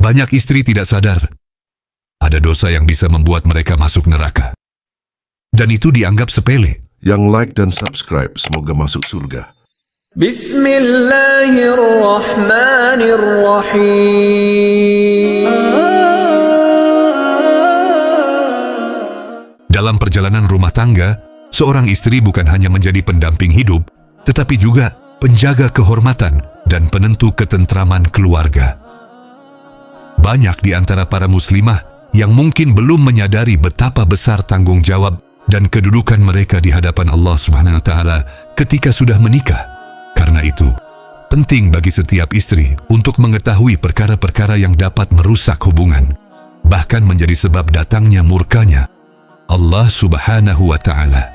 Banyak istri tidak sadar ada dosa yang bisa membuat mereka masuk neraka. Dan itu dianggap sepele. Yang like dan subscribe semoga masuk surga. Bismillahirrahmanirrahim. Dalam perjalanan rumah tangga, seorang istri bukan hanya menjadi pendamping hidup, tetapi juga penjaga kehormatan dan penentu ketentraman keluarga. Banyak di antara para muslimah yang mungkin belum menyadari betapa besar tanggung jawab dan kedudukan mereka di hadapan Allah Subhanahu wa Ta'ala ketika sudah menikah. Karena itu, penting bagi setiap istri untuk mengetahui perkara-perkara yang dapat merusak hubungan, bahkan menjadi sebab datangnya murkanya Allah Subhanahu wa Ta'ala.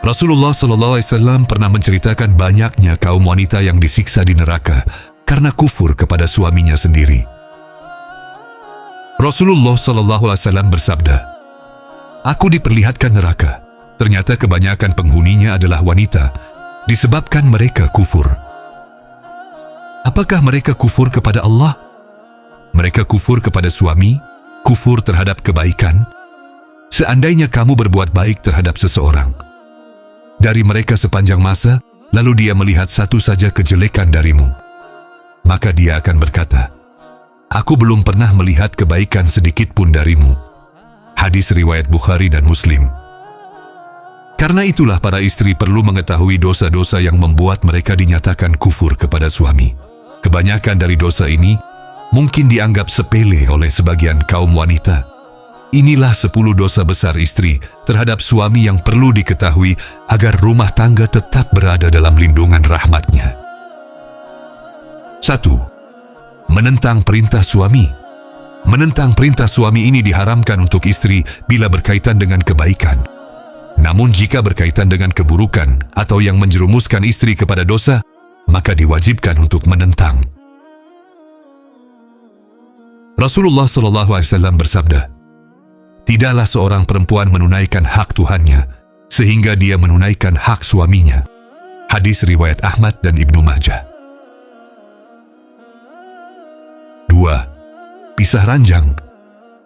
Rasulullah SAW pernah menceritakan banyaknya kaum wanita yang disiksa di neraka karena kufur kepada suaminya sendiri. Rasulullah SAW bersabda, "Aku diperlihatkan neraka. Ternyata kebanyakan penghuninya adalah wanita, disebabkan mereka kufur." Apakah mereka kufur kepada Allah? Mereka kufur kepada suami, kufur terhadap kebaikan. Seandainya kamu berbuat baik terhadap seseorang, dari mereka sepanjang masa, lalu dia melihat satu saja kejelekan darimu, maka dia akan berkata, "Aku belum pernah melihat kebaikan sedikit pun darimu." Hadis riwayat Bukhari dan Muslim. Karena itulah para istri perlu mengetahui dosa-dosa yang membuat mereka dinyatakan kufur kepada suami. Kebanyakan dari dosa ini mungkin dianggap sepele oleh sebagian kaum wanita. Inilah 10 dosa besar istri terhadap suami yang perlu diketahui agar rumah tangga tetap berada dalam lindungan rahmatnya. 1. Menentang perintah suami. Menentang perintah suami ini diharamkan untuk istri bila berkaitan dengan kebaikan. Namun jika berkaitan dengan keburukan atau yang menjerumuskan istri kepada dosa, maka diwajibkan untuk menentang. Rasulullah SAW bersabda, "Tidaklah seorang perempuan menunaikan hak Tuhannya sehingga dia menunaikan hak suaminya." Hadis riwayat Ahmad dan Ibnu Majah. 2. Pisah ranjang.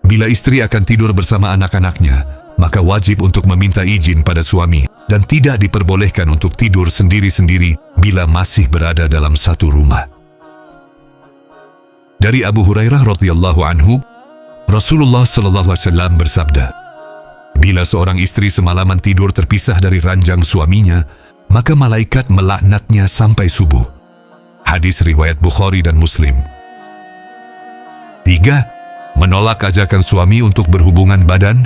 Bila istri akan tidur bersama anak-anaknya, maka wajib untuk meminta izin pada suami dan tidak diperbolehkan untuk tidur sendiri-sendiri bila masih berada dalam satu rumah. Dari Abu Hurairah radhiyallahu anhu, Rasulullah SAW bersabda, "Bila seorang istri semalaman tidur terpisah dari ranjang suaminya, maka malaikat melaknatnya sampai subuh." Hadis riwayat Bukhari dan Muslim. 3. Menolak ajakan suami untuk berhubungan badan.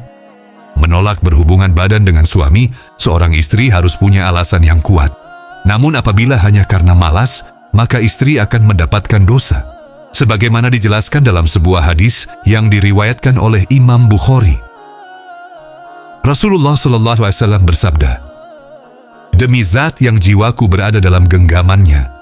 Menolak berhubungan badan dengan suami, seorang istri harus punya alasan yang kuat. Namun apabila hanya karena malas, maka istri akan mendapatkan dosa. Sebagaimana dijelaskan dalam sebuah hadis yang diriwayatkan oleh Imam Bukhari. Rasulullah SAW bersabda, "Demi zat yang jiwaku berada dalam genggamannya,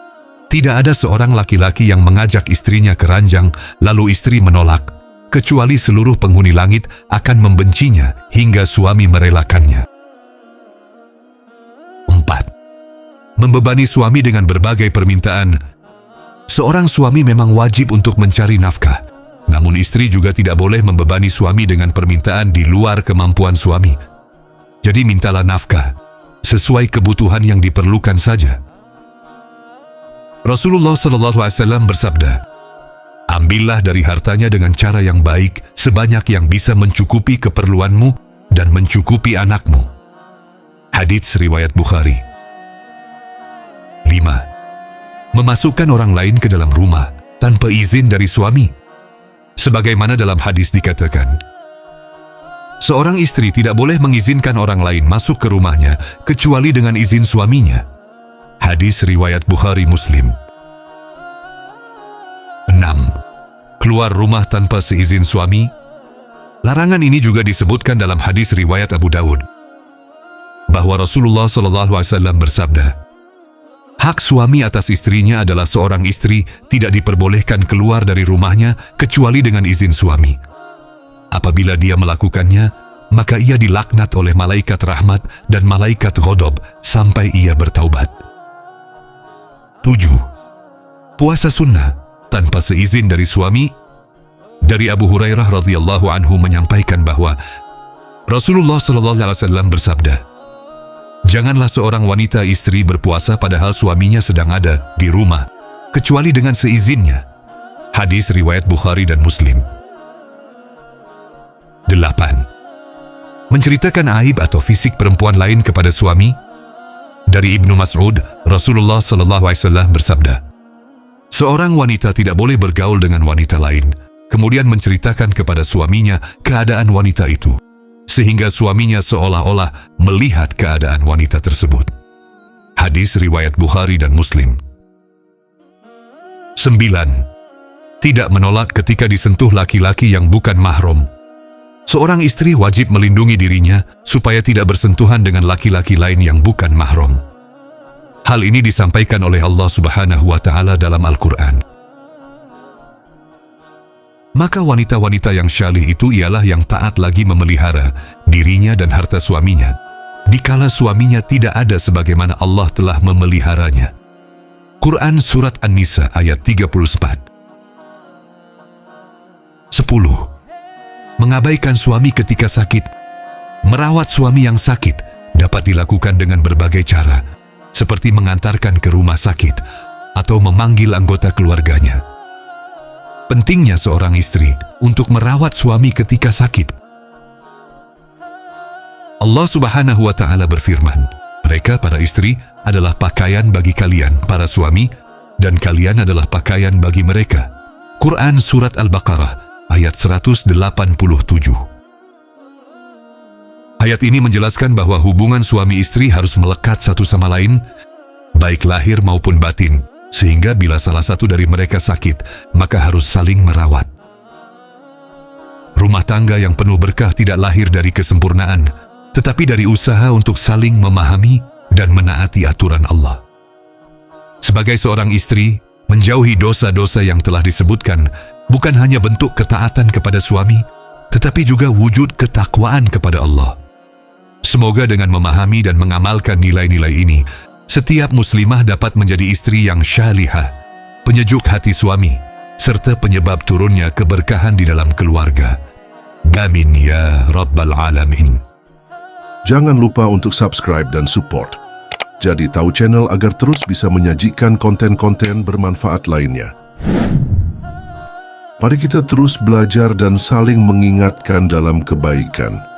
tidak ada seorang laki-laki yang mengajak istrinya ke ranjang, lalu istri menolak, kecuali seluruh penghuni langit akan membencinya hingga suami merelakannya." 4. Membebani suami dengan berbagai permintaan. Seorang suami memang wajib untuk mencari nafkah, namun istri juga tidak boleh membebani suami dengan permintaan di luar kemampuan suami. Jadi mintalah nafkah sesuai kebutuhan yang diperlukan saja. Rasulullah SAW bersabda, "Ambillah dari hartanya dengan cara yang baik, sebanyak yang bisa mencukupi keperluanmu dan mencukupi anakmu." Hadits riwayat Bukhari. 5. Memasukkan orang lain ke dalam rumah tanpa izin dari suami. Sebagaimana dalam hadis dikatakan, seorang istri tidak boleh mengizinkan orang lain masuk ke rumahnya kecuali dengan izin suaminya. Hadis riwayat Bukhari Muslim. 6. Keluar rumah tanpa seizin suami. Larangan ini juga disebutkan dalam hadis riwayat Abu Dawud, bahwa Rasulullah SAW bersabda, "Hak suami atas istrinya adalah seorang istri tidak diperbolehkan keluar dari rumahnya kecuali dengan izin suami. Apabila dia melakukannya, maka ia dilaknat oleh malaikat rahmat dan malaikat ghadab sampai ia bertaubat." 7. Puasa sunnah. tanpa seizin dari suami. Dari Abu Hurairah radhiyallahu anhu menyampaikan bahwa Rasulullah sallallahu alaihi wasallam bersabda, "Janganlah seorang wanita istri berpuasa padahal suaminya sedang ada di rumah, kecuali dengan seizinnya." Hadis riwayat Bukhari dan Muslim. 8. Menceritakan aib atau fisik perempuan lain kepada suami. Dari Ibnu Mas'ud, Rasulullah sallallahu alaihi wasallam bersabda, "Seorang wanita tidak boleh bergaul dengan wanita lain, kemudian menceritakan kepada suaminya keadaan wanita itu, sehingga suaminya seolah-olah melihat keadaan wanita tersebut." Hadis riwayat Bukhari dan Muslim. 9. Tidak menolak ketika disentuh laki-laki yang bukan mahram. Seorang istri wajib melindungi dirinya supaya tidak bersentuhan dengan laki-laki lain yang bukan mahram. Hal ini disampaikan oleh Allah Subhanahu wa Ta'ala dalam Al-Quran. Maka wanita-wanita yang syalih itu ialah yang taat lagi memelihara dirinya dan harta suaminya, dikala suaminya tidak ada sebagaimana Allah telah memeliharanya. Quran Surat An-Nisa ayat 34. 10. Mengabaikan suami ketika sakit. Merawat suami yang sakit dapat dilakukan dengan berbagai cara, seperti mengantarkan ke rumah sakit atau memanggil anggota keluarganya. Pentingnya seorang istri untuk merawat suami ketika sakit. Allah Subhanahu wa Ta'ala berfirman, "Mereka para istri adalah pakaian bagi kalian, para suami, dan kalian adalah pakaian bagi mereka." Quran Surat Al-Baqarah ayat 187. Ayat ini menjelaskan bahwa hubungan suami istri harus melekat satu sama lain, baik lahir maupun batin, sehingga bila salah satu dari mereka sakit, maka harus saling merawat. Rumah tangga yang penuh berkah tidak lahir dari kesempurnaan, tetapi dari usaha untuk saling memahami dan menaati aturan Allah. Sebagai seorang istri, menjauhi dosa-dosa yang telah disebutkan bukan hanya bentuk ketaatan kepada suami, tetapi juga wujud ketakwaan kepada Allah. Semoga dengan memahami dan mengamalkan nilai-nilai ini, setiap muslimah dapat menjadi istri yang syalihah, penyejuk hati suami, serta penyebab turunnya keberkahan di dalam keluarga. Amin ya Rabbal Alamin. Jangan lupa untuk subscribe dan support. Jadi tahu channel agar terus bisa menyajikan konten-konten bermanfaat lainnya. Mari kita terus belajar dan saling mengingatkan dalam kebaikan.